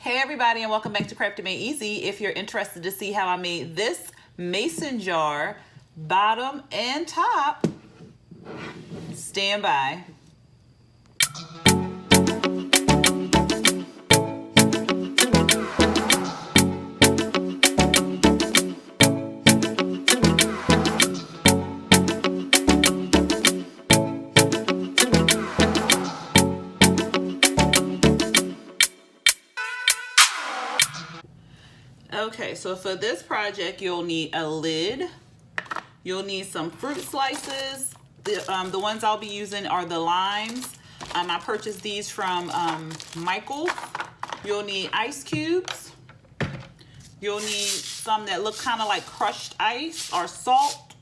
Hey everybody, and welcome back to Crafted Made Easy. If you're interested to see how I made this mason jar, bottom and top, stand by. Okay, so for this project, you'll need a lid. You'll need some fruit slices. The ones I'll be using are the limes. I purchased these from Michael's. You'll need ice cubes. You'll need some that look kind of like crushed ice or salt.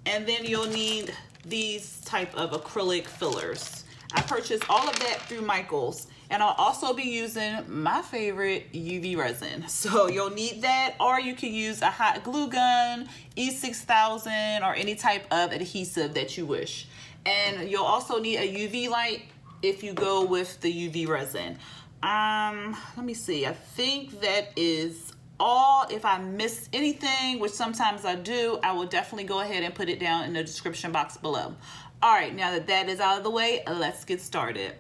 And then you'll need these type of acrylic fillers. I purchased all of that through Michael's. And I'll also be using my favorite UV resin. So you'll need that, or you can use a hot glue gun, E6000, or any type of adhesive that you wish. And you'll also need a UV light if you go with the UV resin. Let me see, I think that is all. If I missed anything, which sometimes I do, I will definitely go ahead and put it down in the description box below. All right, now that that is out of the way, let's get started.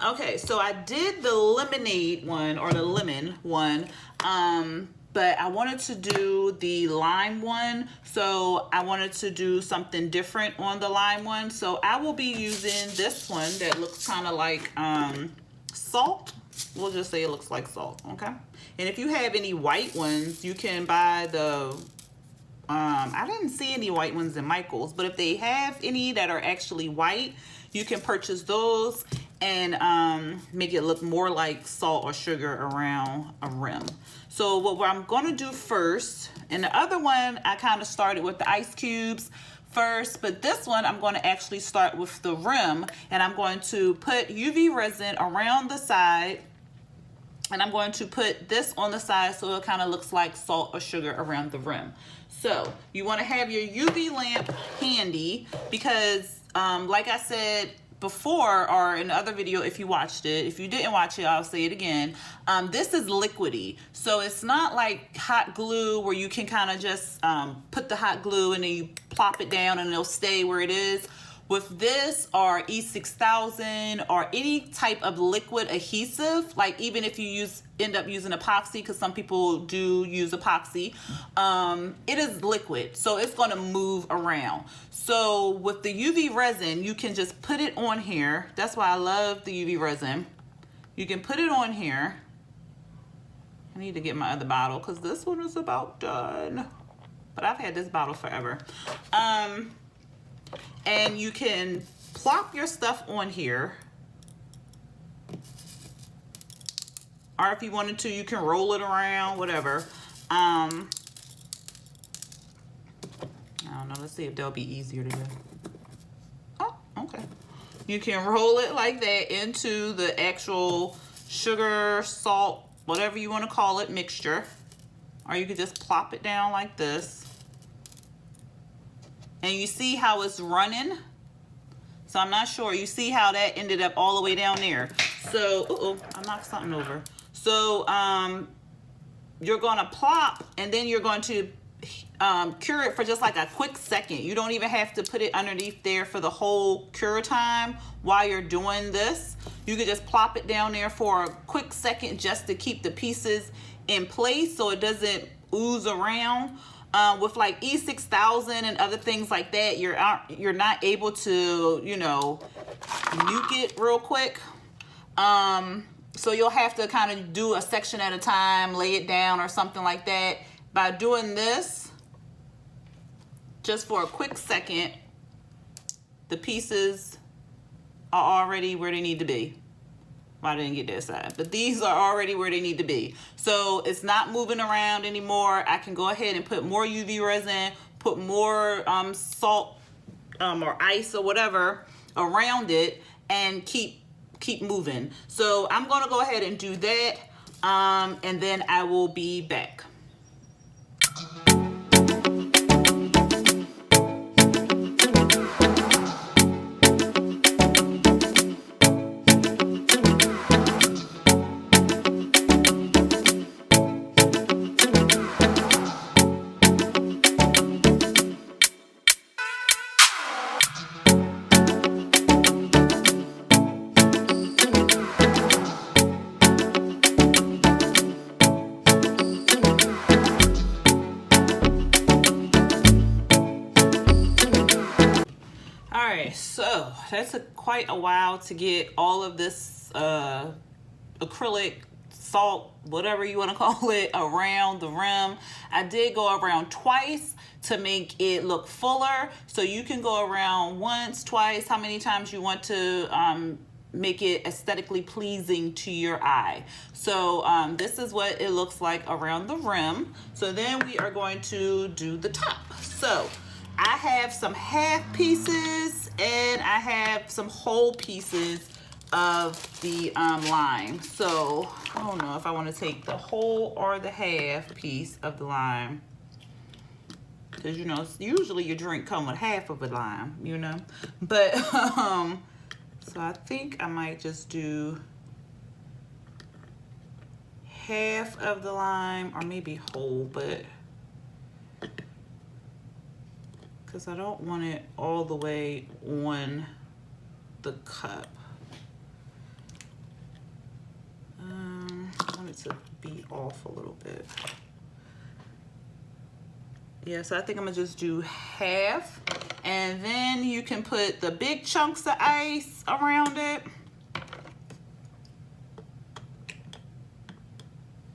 Okay, so I did the lemonade one, or the lemon one, but I wanted to do the lime one, so I wanted to do something different on the lime one. So I will be using this one that looks kind of like salt. We'll just say it looks like salt, okay? And if you have any white ones, you can buy the, I didn't see any white ones in Michael's, but if they have any that are actually white, you can purchase those and make it look more like salt or sugar around a rim. So what I'm going to do first, and the other one I kind of started with the ice cubes first, but this one I'm going to actually start with the rim, and I'm going to put UV resin around the side, and I'm going to put this on the side so it kind of looks like salt or sugar around the rim. So you want to have your UV lamp handy because like I said before, or in the other video if you watched it, if you didn't watch it, I'll say it again, this is liquidy, so it's not like hot glue where you can kind of just put the hot glue and then you plop it down and it'll stay where it is. With this, or E6000, or any type of liquid adhesive, like even if you end up using epoxy, because some people do use epoxy, it is liquid, so it's going to move around. So with the UV resin, you can just put it on here. That's why I love the UV resin. You can put it on here. I need to get my other bottle because this one is about done, but I've had this bottle forever. And you can plop your stuff on here, or if you wanted to, you can roll it around, whatever. I don't know, let's see if that'll be easier to do. Oh, okay. You can roll it like that into the actual sugar, salt, whatever you want to call it, mixture, or you could just plop it down like this. And you see how it's running? So I'm not sure. You see how that ended up all the way down there. So, I knocked something over. So, you're going to plop, and then you're going to cure it for just like a quick second. You don't even have to put it underneath there for the whole cure time while you're doing this. You could just plop it down there for a quick second just to keep the pieces in place so it doesn't ooze around. With like E6000 and other things like that, you're not able to, you know, nuke it real quick. So you'll have to kind of do a section at a time, lay it down or something like that. By doing this, just for a quick second, the pieces are already where they need to be. I didn't get that side, but these are already where they need to be. So it's not moving around anymore. I can go ahead and put more UV resin, put more salt or ice or whatever around it, and keep moving. So I'm gonna go ahead and do that, and then I will be back. that took quite a while to get all of this acrylic salt, whatever you want to call it, around the rim. I did go around twice to make it look fuller. So you can go around once, twice, how many times you want to make it aesthetically pleasing to your eye. So this is what it looks like around the rim. So then we are going to do the top. So I have some half pieces and I have some whole pieces of the lime. So I don't know if I want to take the whole or the half piece of the lime, because you know usually your drink come with half of a lime, you know, but so I think I might just do half of the lime, or maybe whole, but because I don't want it all the way on the cup. I want it to be off a little bit. Yeah, so I think I'm gonna just do half, and then you can put the big chunks of ice around it,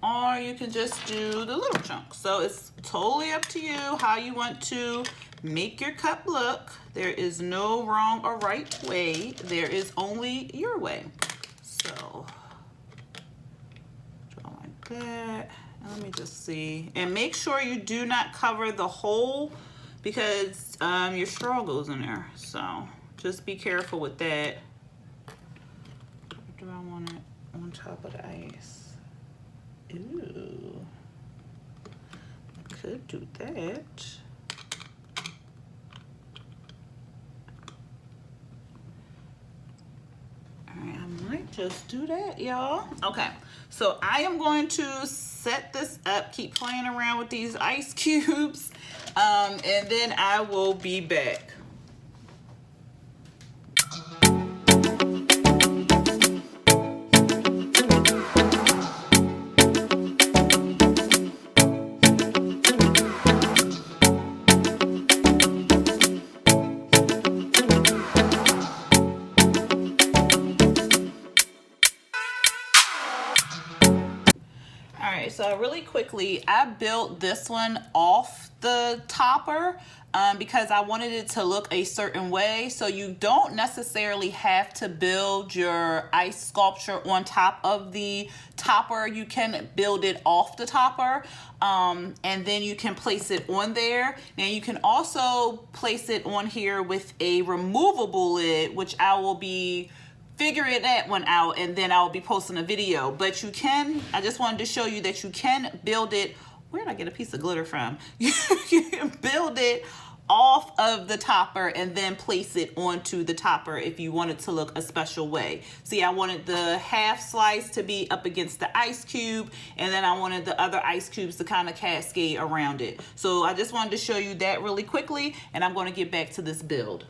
or you can just do the little chunks. So it's totally up to you how you want to make your cup look. There is no wrong or right way. There is only your way. So draw like that. Let me just see. And make sure you do not cover the hole, because your straw goes in there. So just be careful with that. Or do I want it on top of the ice? Ooh, I could do that. All right, I might just do that, y'all. Okay, so I am going to set this up, keep playing around with these ice cubes, and then I will be back. So really quickly, I built this one off the topper because I wanted it to look a certain way. So you don't necessarily have to build your ice sculpture on top of the topper. You can build it off the topper, and then you can place it on there. Now you can also place it on here with a removable lid, which I will be figuring that one out, and then I'll be posting a video. But you can, I just wanted to show you that you can build it. Where did I get a piece of glitter from? You can build it off of the topper and then place it onto the topper if you want it to look a special way. See, I wanted the half slice to be up against the ice cube, and then I wanted the other ice cubes to kind of cascade around it. So I just wanted to show you that really quickly, and I'm going to get back to this build.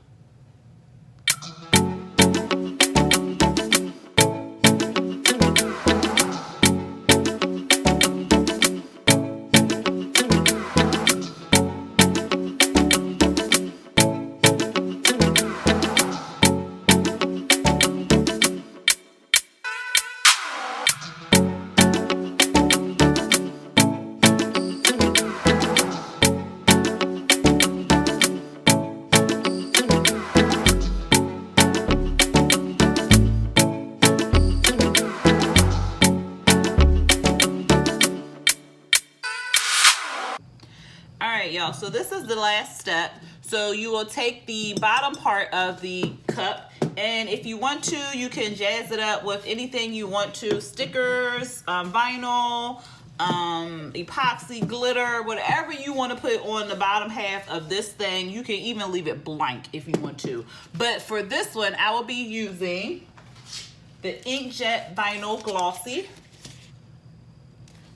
Y'all, so this is the last step. So you will take the bottom part of the cup, and if you want to, you can jazz it up with anything you want to: stickers, vinyl, epoxy, glitter, whatever you want to put on the bottom half of this thing. You can even leave it blank if you want to, but for this one I will be using the Inkjet Vinyl Glossy.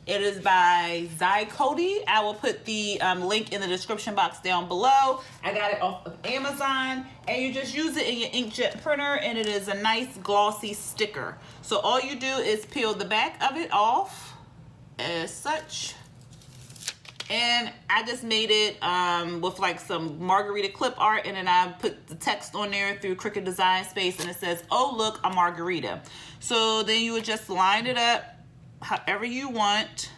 It is by Zycote. I will put the link in the description box down below. I got it off of Amazon, and you just use it in your inkjet printer, and it is a nice glossy sticker. So all you do is peel the back of it off as such, And I just made it with like some margarita clip art, and then I put the text on there through Cricut Design Space, and it says, "Oh look, a margarita." So then you would just line it up however you want.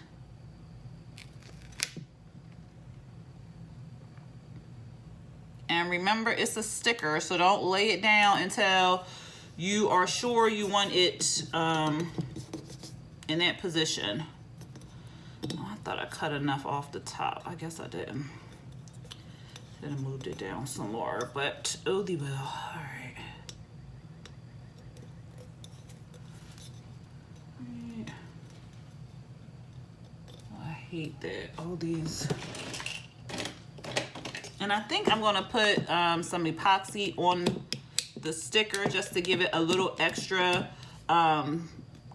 And remember, it's a sticker, so don't lay it down until you are sure you want it in that position. Oh, I thought I cut enough off the top. I guess I didn't. Then I moved it down some more, but oh, the well. All right. Oh, I hate that. All these. And I think I'm gonna put some epoxy on the sticker just to give it a little extra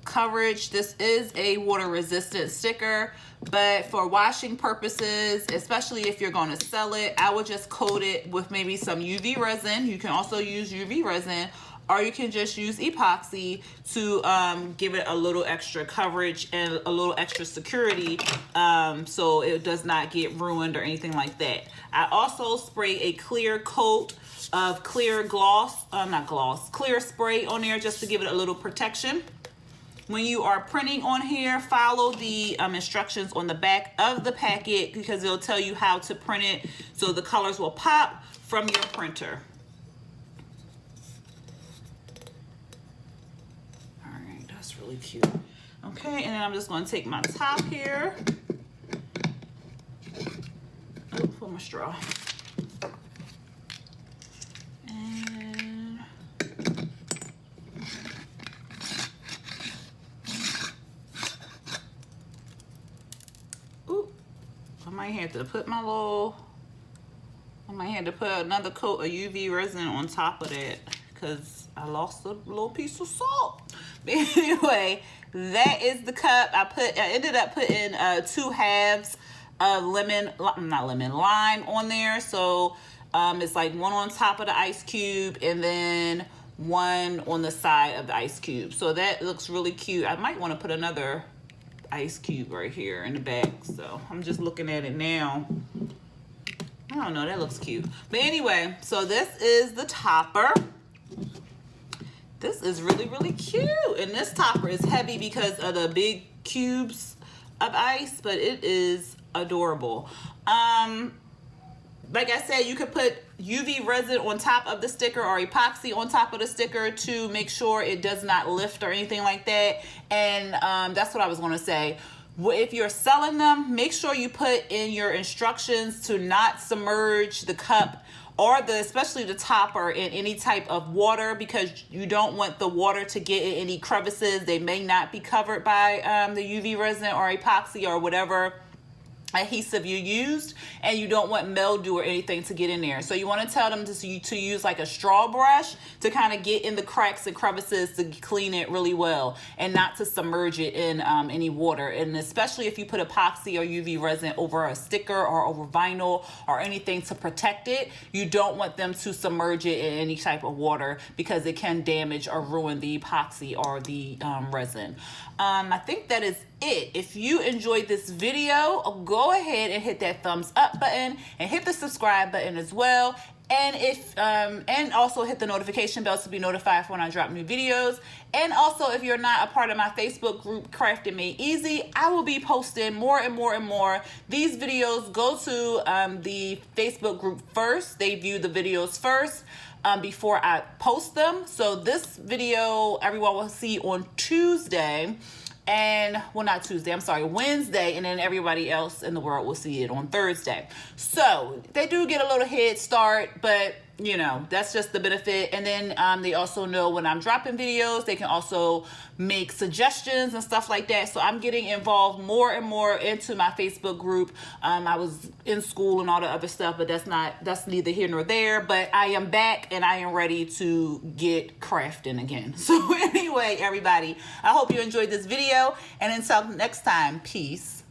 coverage. This is a water resistant sticker, but for washing purposes, especially if you're going to sell it, I would just coat it with maybe some UV resin. You can also use UV resin, or you can just use epoxy to give it a little extra coverage and a little extra security, so it does not get ruined or anything like that. I also spray a clear coat of clear clear spray on there just to give it a little protection. When you are printing on here, follow the instructions on the back of the packet, because it'll tell you how to print it so the colors will pop from your printer. All right, that's really cute. Okay, and then I'm just going to take my top here. Oh, pull my straw. I might have to put another coat of UV resin on top of that, because I lost a little piece of salt. But anyway, that is the cup. I ended up putting 2 halves of lime on there. So it's like one on top of the ice cube and then one on the side of the ice cube. So that looks really cute. I might want to put another ice cube right here in the back. So I'm just looking at it now. I don't know, that looks cute. But anyway, so this is the topper. This is really, really cute. And this topper is heavy because of the big cubes of ice, but it is adorable. Like I said, you could put UV resin on top of the sticker or epoxy on top of the sticker to make sure it does not lift or anything like that. And that's what I was going to say. If you're selling them, make sure you put in your instructions to not submerge the cup or especially the topper in any type of water, because you don't want the water to get in any crevices. They may not be covered by the UV resin or epoxy or whatever adhesive you used, and you don't want mildew or anything to get in there. So you want to tell them to use like a straw brush to kind of get in the cracks and crevices to clean it really well, and not to submerge it in any water. And especially if you put epoxy or UV resin over a sticker or over vinyl or anything to protect it, you don't want them to submerge it in any type of water, because it can damage or ruin the epoxy or the resin. I think that is it. If you enjoyed this video, go ahead and hit that thumbs up button and hit the subscribe button as well. And and also hit the notification bell to be notified when I drop new videos. And also, if you're not a part of my Facebook group, Crafted Made Easy, I will be posting more and more and more. These videos go to the Facebook group first. They view the videos first before I post them. So this video everyone will see on Tuesday. And well, not Tuesday, I'm sorry, Wednesday, and then everybody else in the world will see it on Thursday. So they do get a little head start, but you know, that's just the benefit. And then they also know when I'm dropping videos. They can also make suggestions and stuff like that. So I'm getting involved more and more into my Facebook group. I was in school and all the other stuff, but that's neither here nor there. But I am back and I am ready to get crafting again. So anyway, everybody, I hope you enjoyed this video, and until next time, peace.